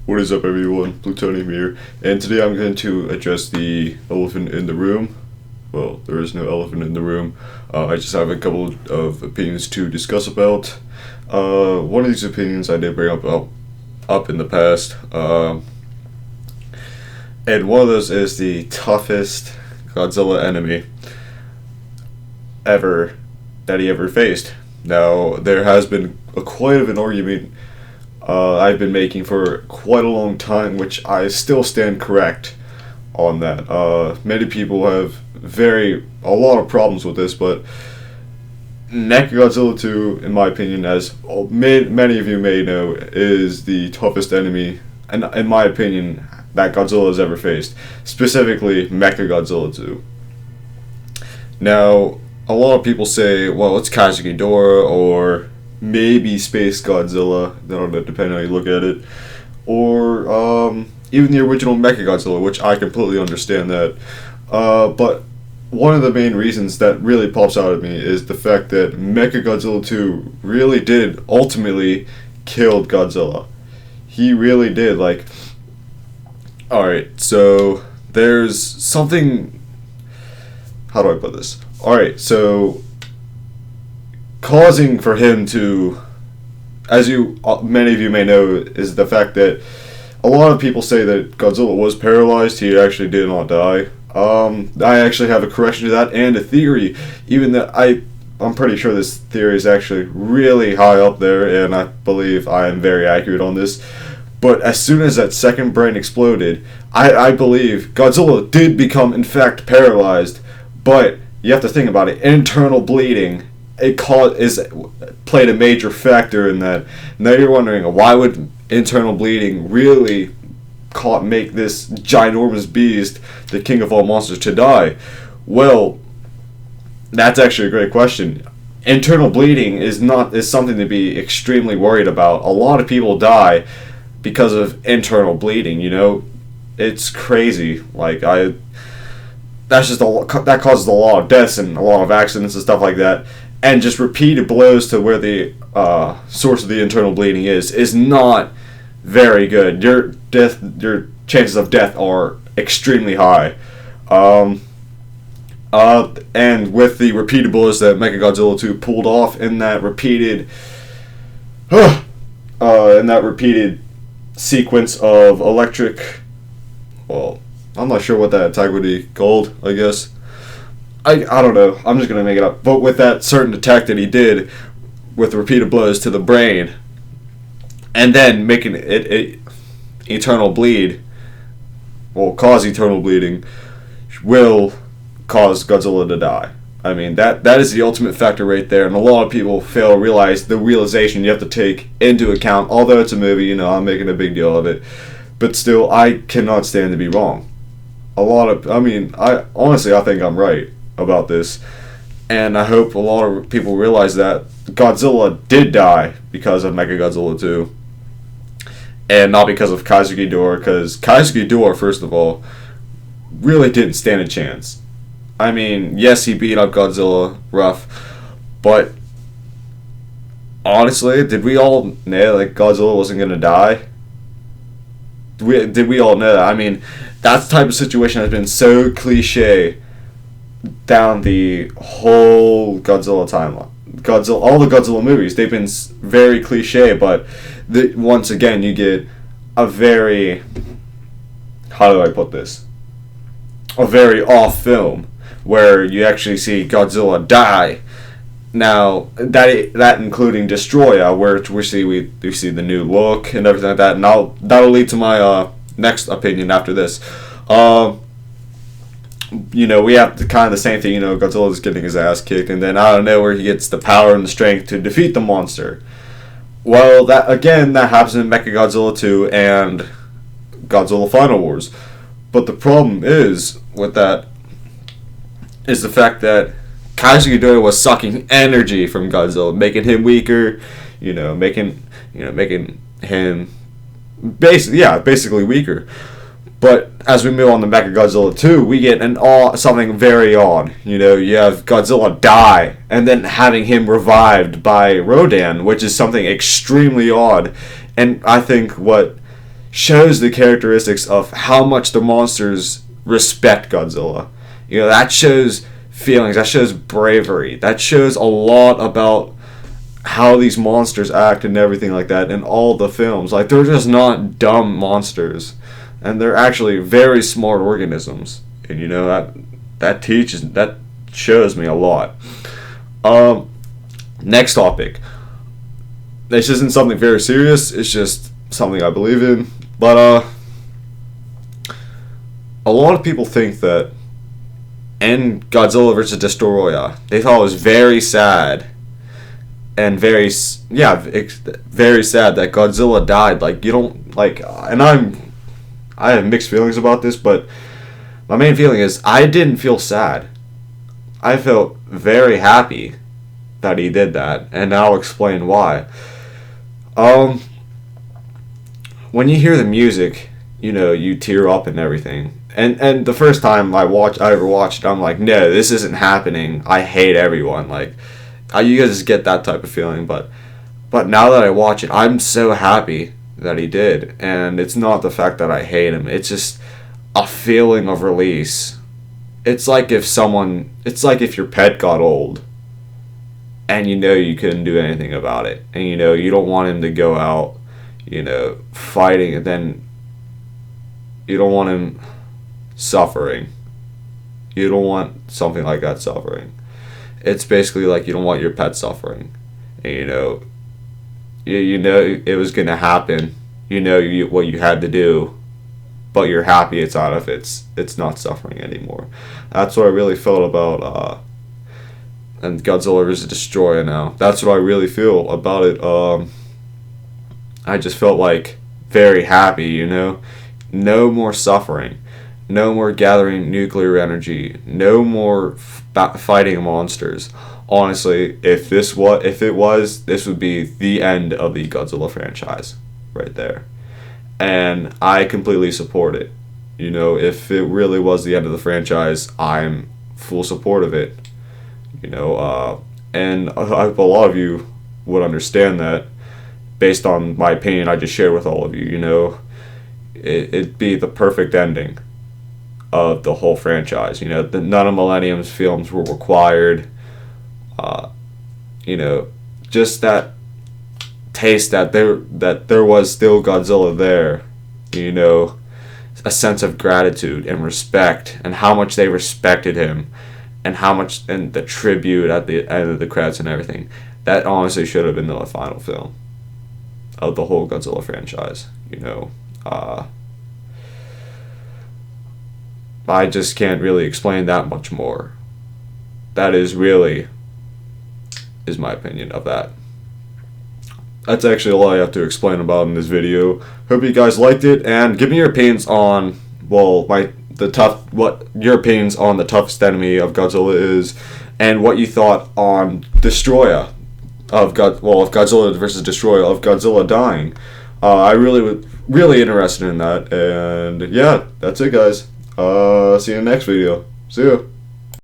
What is up, everyone? Plutonium here, and today I'm going to address the elephant in the room. Well, there is no elephant in the room. I just have a couple of opinions to discuss about. One of these opinions I did bring up in the past, and one of those is the toughest Godzilla enemy that he ever faced. Now, there has been quite of an argument I've been making for quite a long time, which I still stand correct on that. Many people have a lot of problems with this, but Godzilla 2, in my opinion, as many of you may know, is the toughest enemy, and in my opinion, that Godzilla has ever faced. Specifically, Mechagodzilla 2. Now, a lot of people say, well, it's Kazuki Ghidorah, or maybe Space Godzilla, depending on how you look at it, or even the original Mechagodzilla, which I completely understand that. But one of the main reasons that really pops out at me is the fact that Mechagodzilla 2 really did ultimately kill Godzilla. He really did. Alright, so there's something. How do I put this? Alright, so causing for him to, as many of you may know, is the fact that a lot of people say that Godzilla was paralyzed. He actually did not die. I actually have a correction to that and a theory, even that I'm pretty sure this theory is actually really high up there, and I believe I am very accurate on this. But as soon as that second brain exploded, I believe Godzilla did become, in fact, paralyzed. But you have to think about it. Internal bleeding played a major factor in that. Now you're wondering, why would internal bleeding really make this ginormous beast, the king of all monsters, to die? Well, that's actually a great question. Internal bleeding is something to be extremely worried about. A lot of people die because of internal bleeding. It's crazy. That causes a lot of deaths and a lot of accidents and stuff like that. And just repeated blows to where the source of the internal bleeding is not very good. Your chances of death are extremely high. And with the repeated blows that Mechagodzilla 2 pulled off in that repeated sequence of electric, well, I'm not sure what that attack would be called, I guess. I don't know. I'm just going to make it up. But with that certain attack that he did with repeated blows to the brain, and then making it eternal bleed, cause eternal bleeding, will cause Godzilla to die. I mean, that is the ultimate factor right there, and a lot of people fail to realize the realization you have to take into account. Although it's a movie, I'm making a big deal of it, but still, I cannot stand to be wrong. I honestly think I'm right about this, and I hope a lot of people realize that Godzilla did die because of Mechagodzilla 2, and not because of Kazuki Ghidorah, because Kazuki Ghidorah, first of all, really didn't stand a chance. I mean, yes, he beat up Godzilla rough, but honestly, did we all know that Godzilla wasn't going to die? Did we all know that? I mean, that type of situation has been so cliche down the whole Godzilla timeline. All the Godzilla movies, they've been very cliche, but once again, you get a very, how do I put this? A very off film where you actually see Godzilla die. Now, that including Destroya, where we see the new look and everything like that, and that'll lead to my next opinion after this. We have kind of the same thing. Godzilla's getting his ass kicked, and then out of nowhere he gets the power and the strength to defeat the monster. Well, that happens in Mechagodzilla 2 and Godzilla Final Wars. But the problem is with that is the fact that Kazuki Ghidorah was sucking energy from Godzilla, making him weaker, making him basically weaker. But as we move on to Mechagodzilla 2, we get something very odd. You have Godzilla die, and then having him revived by Rodan, which is something extremely odd. And I think what shows the characteristics of how much the monsters respect Godzilla. You know, that shows feelings, that shows bravery, that shows a lot about how these monsters act and everything like that in all the films. Like, they're just not dumb monsters, and they're actually very smart organisms. And you know, that shows me a lot. Next topic. This isn't something very serious, it's just something I believe in. But a lot of people think that in Godzilla vs. Destroyer, they thought it was very sad and very sad that Godzilla died. Like, you don't, like, and I have mixed feelings about this, but my main feeling is I didn't feel sad. I felt very happy that he did that, and I'll explain why. When you hear the music, you know, you tear up and everything. And the first time I ever watched it, I'm like, no, this isn't happening. I hate everyone. Like, you guys just get that type of feeling. But now that I watch it, I'm so happy that he did. And it's not the fact that I hate him. It's just a feeling of release. It's like if your pet got old, and you know you couldn't do anything about it, and you know you don't want him to go out, you know, fighting, and then you don't want him suffering. You don't want something like that suffering. It's basically like you don't want your pet suffering, and you know it was gonna happen. You know what you had to do, but you're happy it's out of it's not suffering anymore. That's what I really felt about and Godzilla vs. Destroyer now. That's what I really feel about it. I just felt like very happy, you know? No more suffering. No more gathering nuclear energy. No more fighting monsters. Honestly, if it was, this would be the end of the Godzilla franchise right there. And I completely support it. You know, if it really was the end of the franchise, I'm full support of it. You know, and I hope a lot of you would understand that based on my opinion I just shared with all of you. You know, it'd be the perfect ending of the whole franchise. You know, none of Millennium's films were required. You know, just that taste that there was still Godzilla there. You know, a sense of gratitude and respect, and how much they respected him, and how much, and the tribute at the end of the credits and everything. That honestly should have been the final film of the whole Godzilla franchise. You know, I just can't really explain that much more. That is my opinion of that. That's actually all I have to explain about in this video. Hope you guys liked it, and give me your opinions on, well, what your opinions on the toughest enemy of Godzilla is, and what you thought on Destroyer of Godzilla vs. Destroyer, of Godzilla dying. I really interested in that, and yeah, that's it, guys. See you in the next video. See ya.